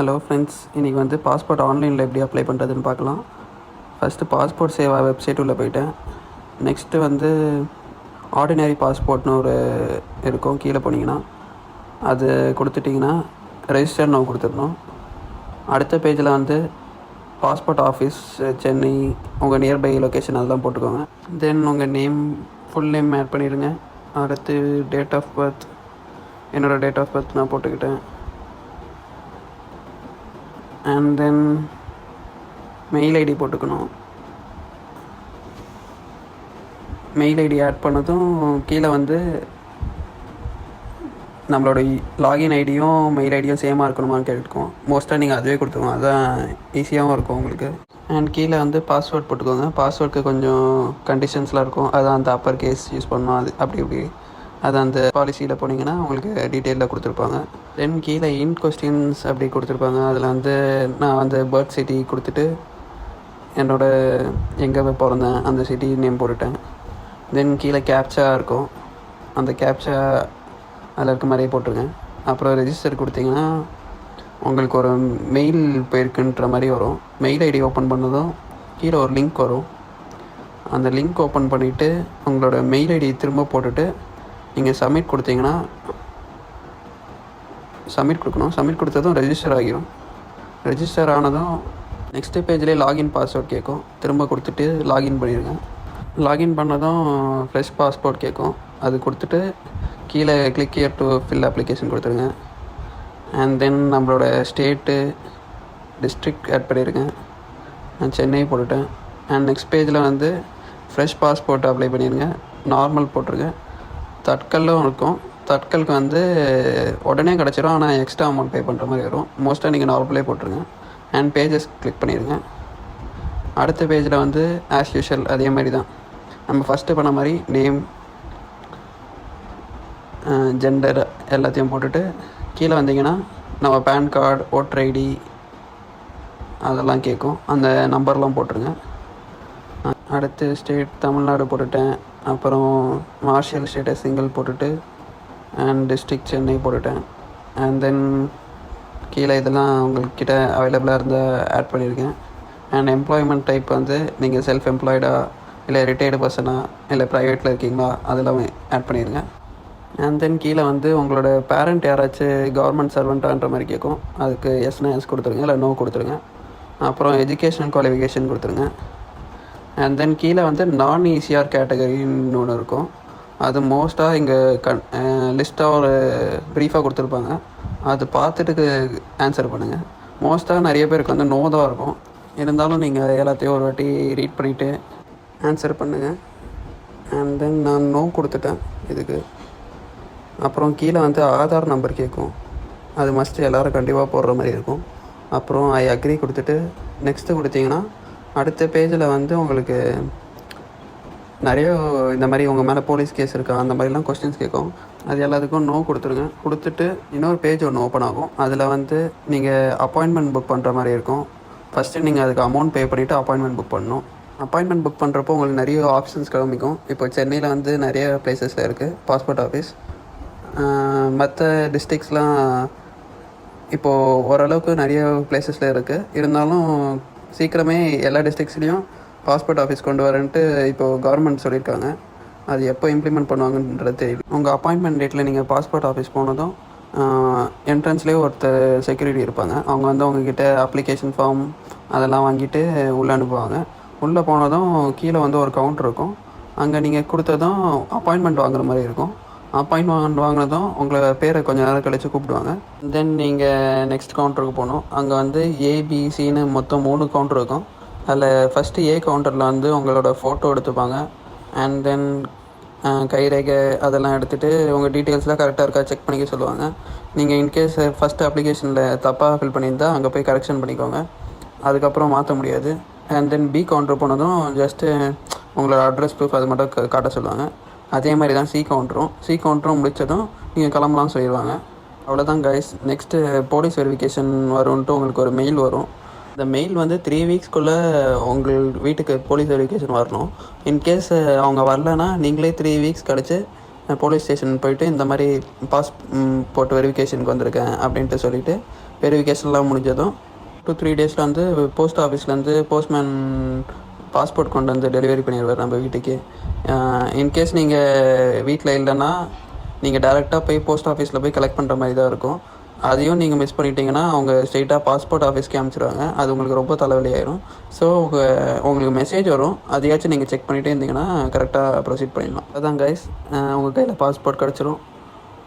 Hello friends, இன்றைக்கி வந்து passport ஆன்லைனில் எப்படி அப்ளை பண்ணுறதுன்னு பார்க்கலாம். ஃபஸ்ட்டு பாஸ்போர்ட் சேவா வெப்சைட் உள்ளே போயிட்டேன். நெக்ஸ்ட்டு வந்து ஆர்டினரி பாஸ்போர்ட்னு ஒரு இருக்கும், கீழே போனீங்கன்னா அது கொடுத்துட்டிங்கன்னா ரெஜிஸ்டர் நோ கொடுத்துடணும். அடுத்த பேஜில் வந்து பாஸ்போர்ட் ஆஃபீஸ் சென்னை, உங்கள் நியர்பை லொக்கேஷன் அதெல்லாம் போட்டுக்கோங்க. தென் உங்கள் நேம், ஃபுல் நேம் ஆட் பண்ணிடுங்க. அடுத்து டேட் ஆஃப் பர்த், என்னோடய டேட் ஆஃப் பர்த் நான் போட்டுக்கிட்டேன். அண்ட் தென் மெயில் ஐடி போட்டுக்கணும். மெயில் ஐடி ஆட் பண்ணதும் கீழே வந்து நம்மளோட லாகின் ஐடியும் மெயில் ஐடியும் சேமாக இருக்கணுமான்னு கேட்டுக்கோம். மோஸ்ட்டாக நீங்கள் அதுவே கொடுத்துக்கோங்க, அதுதான் ஈஸியாகவும் இருக்கும் உங்களுக்கு. அண்ட் கீழே வந்து பாஸ்வேர்ட் போட்டுக்கோங்க. பாஸ்வேர்டுக்கு கொஞ்சம் கண்டிஷன்ஸ்லாம் இருக்கும், அதான் அந்த அப்பர் கேஸ் யூஸ் பண்ணணும், அது அப்படி அது அந்த பாலிசியில் போனீங்கன்னா உங்களுக்கு டீட்டெயிலில் கொடுத்துருப்பாங்க. தென் கீழே இன் கொஸ்டின்ஸ் அப்படி கொடுத்துருப்பாங்க. அதில் வந்து நான் வந்து பர்த் சிட்டி கொடுத்துட்டு எங்கே பிறந்தேன் அந்த சிட்டி நேம் போட்டுட்டேன். தென் கீழே கேப்சா இருக்கும், அந்த கேப்சா அதில் இருக்க மாதிரியே போட்டுருங்க. அப்புறம் ரெஜிஸ்டர் கொடுத்தீங்கன்னா உங்களுக்கு ஒரு மெயில் போயிருக்குன்ற மாதிரி வரும். மெயில் ஐடி ஓப்பன் பண்ணதும் கீழே ஒரு லிங்க் வரும். அந்த லிங்க் ஓப்பன் பண்ணிவிட்டு உங்களோட மெயில் ஐடி திரும்ப போட்டுட்டு நீங்கள் சப்மிட் கொடுத்தீங்கன்னா, சப்மிட் கொடுக்கணும். சப்மிட் கொடுத்ததும் ரெஜிஸ்டர் ஆகிடும். ரெஜிஸ்டர் ஆனதும் நெக்ஸ்ட்டு பேஜ்லேயே லாகின் பாஸ்வேர்ட் கேட்கும், திரும்ப கொடுத்துட்டு லாகின் பண்ணிடுங்க. லாகின் பண்ணதும் ஃப்ரெஷ் பாஸ்போர்ட் கேட்கும், அது கொடுத்துட்டு கீழே click here to fill application கொடுத்துருங்க. அண்ட் தென் நம்மளோட ஸ்டேட்டு, டிஸ்ட்ரிக்ட் ஆட் பண்ணிடுங்க. நான் சென்னை போட்டுட்டேன். அண்ட் நெக்ஸ்ட் பேஜில் வந்து ஃப்ரெஷ் பாஸ்போர்ட் அப்ளை பண்ணிடுங்க. நார்மல் போட்டுருங்க. தட்கலும் இருக்கும், தட்கலுக்கு வந்து உடனே கிடச்சிரும், ஆனால் எக்ஸ்ட்ரா அமௌண்ட் பே பண்ணுற மாதிரி வரும். மோஸ்ட்டாக நீங்கள் நார்மலே போட்டுருங்க. அண்ட் பேஜஸ் கிளிக் பண்ணிடுங்க. அடுத்த பேஜில் வந்து ஆஸ் யூஷுவல் அதே மாதிரி தான் நம்ம ஃபஸ்ட்டு பண்ண மாதிரி நேம், ஜெண்டர் எல்லாத்தையும் போட்டுட்டு கீழே வந்தீங்கன்னா நம்ம பேன் கார்டு, ஓட்டர் ஐடி அதெல்லாம் கேட்கும், அந்த நம்பர்லாம் போட்டுருங்க. அடுத்து ஸ்டேட் தமிழ்நாடு போட்டுட்டேன். அப்புறம் மார்ஷியல் ஸ்டேட்டஸ் சிங்கிள் போட்டுட்டு அண்ட் டிஸ்ட்ரிக்ட் சென்னை போட்டுட்டேன். அண்ட் தென் கீழே இதெல்லாம் உங்கள்கிட்ட அவைலபிளாக இருந்தால் ஆட் பண்ணியிருக்கேன். அண்ட் எம்ப்ளாய்மெண்ட் டைப் வந்து நீங்கள் செல்ஃப் எம்ப்ளாய்டா, இல்லை ரிட்டையர்டு பர்சனா, இல்லை ப்ரைவேட்டில் இருக்கீங்களா, அதெல்லாம் ஆட் பண்ணிடுங்க. அண்ட் தென் கீழே வந்து உங்களோட பேரண்ட் யாராச்சும் கவர்மெண்ட் சர்வெண்ட்டான்ற மாதிரி கேட்கும், அதுக்கு எஸ்னா எஸ் கொடுத்துருங்க, இல்லை நோ கொடுத்துருங்க. அப்புறம் எஜுகேஷனல் குவாலிஃபிகேஷன் கொடுத்துருங்க. அண்ட் தென் கீழே வந்து நான் ஈசிஆர் கேட்டகரின்னு ஒன்று இருக்கும், அது மோஸ்ட்டாக இங்கே லிஸ்ட்டாக ஒரு ப்ரீஃபாக கொடுத்துருப்பாங்க, அது பார்த்துட்டு ஆன்சர் பண்ணுங்கள். மோஸ்ட்டாக நிறைய பேருக்கு வந்து நோ தான் இருக்கும், இருந்தாலும் நீங்கள் எல்லாத்தையும் ஒரு வாட்டி ரீட் பண்ணிவிட்டு ஆன்சர் பண்ணுங்கள். அண்ட் தென் நான் நோ கொடுத்துட்டேன் இதுக்கு. அப்புறம் கீழே வந்து ஆதார் நம்பர் கேட்கும், அது மஸ்ட்டு எல்லோரும் கண்டிப்பாக போடுற மாதிரி இருக்கும். அப்புறம் ஐ அக்ரி கொடுத்துட்டு நெக்ஸ்ட்டு கொடுத்தீங்கன்னா அடுத்த பேஜில் வந்து உங்களுக்கு நிறைய இந்த மாதிரி உங்கள் மேலே போலீஸ் கேஸ் இருக்கா அந்த மாதிரிலாம் கொஸ்டின்ஸ் கேட்கும், அது எல்லாத்துக்கும் நோ கொடுத்துருங்க. கொடுத்துட்டு இன்னொரு பேஜ் ஒன்று ஓப்பன் ஆகும், அதில் வந்து நீங்கள் அப்பாயின்மெண்ட் புக் பண்ணுற மாதிரி இருக்கும். ஃபஸ்ட்டு நீங்கள் அதுக்கு அமௌண்ட் பே பண்ணிவிட்டு அப்பாயின்மெண்ட் புக் பண்ணணும். அப்பாயின்மெண்ட் புக் பண்ணுறப்போ உங்களுக்கு நிறைய ஆப்ஷன்ஸ் கிளம்பிக்கும். இப்போ சென்னையில் வந்து நிறைய ப்ளேஸஸில் இருக்குது பாஸ்போர்ட் ஆஃபீஸ். மற்ற டிஸ்ட்ரிக்ஸ்லாம் இப்போது ஓரளவுக்கு நிறைய ப்ளேஸஸில் இருக்குது, இருந்தாலும் சீக்கிரமே எல்லா டிஸ்ட்ரிக்ஸ்லேயும் பாஸ்போர்ட் ஆஃபீஸ் கொண்டு வரேன்ட்டு இப்போது கவர்மெண்ட் சொல்லியிருக்காங்க. அது எப்போ இம்ப்ளிமெண்ட் பண்ணுவாங்கன்றது தெரியல. உங்கள் அப்பாயின்மெண்ட் டேட்டில் நீங்கள் பாஸ்போர்ட் ஆஃபீஸ் போனதும் என்ட்ரன்ஸ்லேயே ஒருத்தர் செக்யூரிட்டி இருப்பாங்க, அவங்க வந்து உங்ககிட்ட அப்ளிகேஷன் ஃபார்ம் அதெல்லாம் வாங்கிட்டு உள்ளே அனுப்புவாங்க. உள்ளே போனதும் கீழே வந்து ஒரு கவுண்டர் இருக்கும், அங்கே நீங்கள் கொடுத்ததும் அப்பாயின்மெண்ட் வாங்குற மாதிரி இருக்கும். அப்பாயின்மெண்ட் வாங்கினதும் உங்களை பேரை கொஞ்சம் நேரம் கழித்து கூப்பிடுவாங்க. தென் நீங்கள் நெக்ஸ்ட் கவுண்டருக்கு போகணும். அங்கே வந்து ஏபிசின்னு மொத்தம் 3 கவுண்டர் இருக்கும். அதில் ஃபஸ்ட்டு ஏ கவுண்டரில் வந்து உங்களோட ஃபோட்டோ எடுத்துப்பாங்க. அண்ட் தென் கைரேகை அதெல்லாம் எடுத்துகிட்டு உங்கள் டீட்டெயில்ஸ்லாம் கரெக்டாக இருக்கா செக் பண்ணிக்க சொல்லுவாங்க. நீங்கள் இன்கேஸ் ஃபஸ்ட்டு அப்ளிகேஷனில் தப்பாக ஃபில் பண்ணியிருந்தால் அங்கே போய் கரெக்ஷன் பண்ணிக்கோங்க, அதுக்கப்புறம் மாற்ற முடியாது. அண்ட் தென் பி கவுண்டர் போனதும் ஜஸ்ட்டு உங்களோட அட்ரஸ் ப்ரூஃப் அது மட்டும் காட்ட சொல்லுவாங்க. அதே மாதிரி தான் சி கவுண்டரும் முடித்ததும் நீங்கள் கிளம்பலாம்னு சொல்லிடுவாங்க. அவ்வளோதான் கைஸ். நெக்ஸ்ட்டு போலீஸ் வெரிஃபிகேஷன் வரும்ன்ட்டு உங்களுக்கு ஒரு மெயில் வரும். இந்த மெயில் வந்து 3 வீக்ஸ்க்குள்ளே உங்கள் வீட்டுக்கு போலீஸ் வெரிஃபிகேஷன் வரணும். இன்கேஸ் அவங்க வரலன்னா நீங்களே 3 வீக்ஸ் கழிச்சு போலீஸ் ஸ்டேஷன் போயிட்டு இந்த மாதிரி பாஸ்போர்ட் வெரிஃபிகேஷனுக்கு வந்திருக்கேன் அப்படின்ட்டு சொல்லிவிட்டு வெரிஃபிகேஷன்லாம் முடிஞ்சதும் 2-3 டேஸில் வந்து போஸ்ட் ஆஃபீஸ்லேருந்து போஸ்ட்மேன் பாஸ்போர்ட் கொண்டு வந்து டெலிவரி பண்ணிடுவார் நம்ம வீட்டுக்கு. இன்கேஸ் நீங்கள் வீட்டில் இல்லைன்னா நீங்கள் டேரெக்டாக போய் போஸ்ட் ஆஃபீஸில் போய் கலெக்ட் பண்ணுற மாதிரி தான் இருக்கும். அதையும் நீங்கள் மிஸ் பண்ணிட்டீங்கன்னா அவங்க ஸ்ட்ரெயிட்டாக பாஸ்போர்ட் ஆஃபீஸ்க்கு அனுப்பிச்சிடுவாங்க. அது உங்களுக்கு ரொம்ப தலைவலியாயிரும். ஸோ உங்களுக்கு மெசேஜ் வரும், அதையாச்சும் நீங்கள் செக் பண்ணிகிட்டே இருந்தீங்கன்னா கரெக்டாக ப்ரொசீட் பண்ணிடலாம். அதான் கைஸ், உங்கள் கையில் பாஸ்போர்ட் கிடச்சிரும்.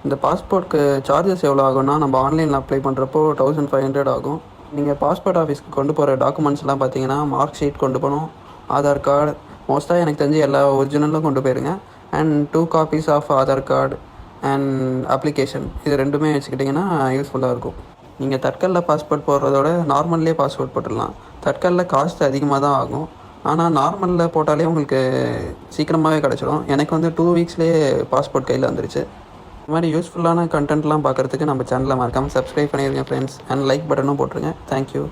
இந்த பாஸ்போர்ட்க்கு சார்ஜஸ் எவ்வளோ ஆகும்னா, நம்ம ஆன்லைனில் அப்ளை பண்ணுறப்போ 1500 ஆகும். நீங்கள் பாஸ்போர்ட் ஆஃபீஸ்க்கு கொண்டு போகிற டாக்குமெண்ட்ஸ்லாம் பார்த்தீங்கன்னா மார்க் ஷீட் கொண்டு போகணும், ஆதார் கார்டு, மோஸ்ட்டாக எனக்கு தெரிஞ்சு எல்லா ஒரிஜினலும் கொண்டு போயிருங்க, and 2 copies of Aadhaar card and application. இது ரெண்டுமே வச்சுக்கிட்டிங்கன்னா யூஸ்ஃபுல்லாக இருக்கும். நீங்கள் தட்கலில் பாஸ்போர்ட் போடுறதோட நார்மல்லே பாஸ்போர்ட் போட்டுடலாம். தட்கலில் காஸ்ட் அதிகமாக தான் ஆகும், ஆனால் நார்மலில் போட்டாலே உங்களுக்கு சீக்கிரமாகவே கிடச்சிடும். எனக்கு வந்து 2 வீக்ஸ்லேயே பாஸ்போர்ட் கையில் வந்துருச்சு. இந்த மாதிரி யூஸ்ஃபுல்லான கண்டென்ட்லாம் பார்க்குறதுக்கு நம்ம சேனலை மறக்காமல் சப்ஸ்கிரைப் பண்ணிடுங்க ஃப்ரெண்ட்ஸ், அண்ட் லைக் பட்டனும் போட்டுருங்க. தேங்க்யூ.